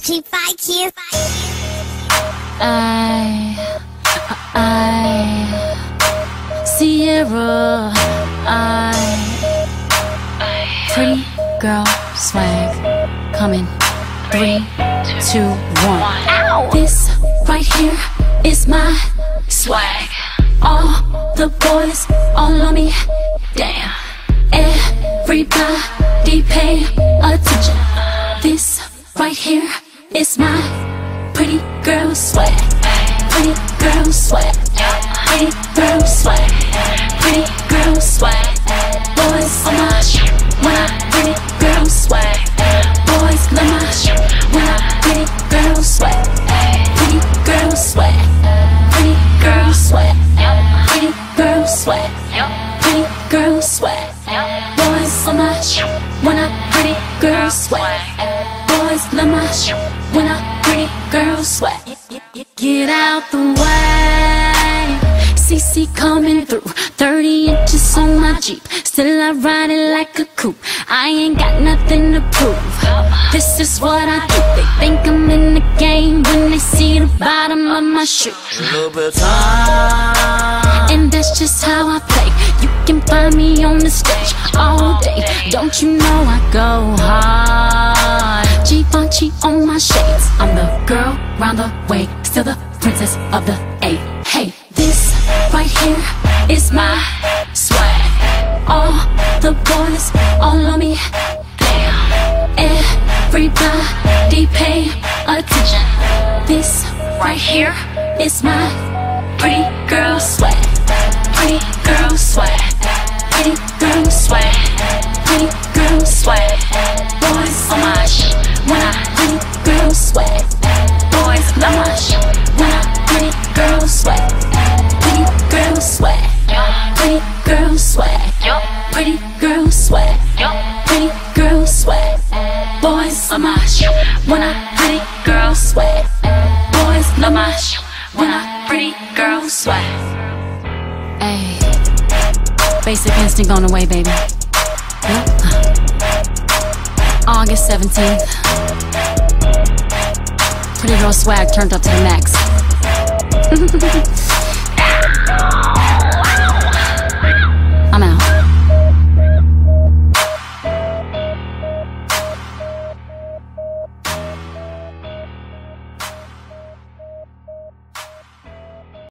G5 kiss. Sierra, pretty girl swag, coming, 3, 2, 1. Ow! This right here is my swag. All the boys all on me, damn. Everybody pay attention. This right here is my pretty girl swag. Pretty girl swag. Pretty girl swag. Pretty girl swag. Boys on my when I pretty girl swag. Boys love my when I pretty girl swag. Pretty girl swag. Pretty girl swag. Pretty girl swag. Pretty girl swag. Boys on my when I pretty girl swag. Boys love my when I pretty girl swag. Get out the way, CC coming through, 30 inches on my Jeep. Still I ride it like a coupe. I ain't got nothing to prove. This is what I do. They think I'm in the game when they see the bottom of my shoe. A little bit of time, and that's just how I play. You can find me on the stage all day. Don't you know I go hard? Givenchy on my shades. I'm the girl round the way, still the princess of the A. Hey, this right here is my swag. All the boys all on me, damn. Everybody pay attention. This right here is my pretty girl swag. Pretty girl swag. Pretty girl swag. Pretty girl swag. Boys on my when I pretty girl swag. Boys love my when I pretty girl swag. Pretty girl swag. Pretty girl swag. Pretty girl swag. Pretty girl swag. Boys on my when I pretty girl swag. Boys love my when I pretty girl swag. Ayy, Basic Instinct on the way, baby. Yep. August 17th. Pretty girl swag turned up to the max.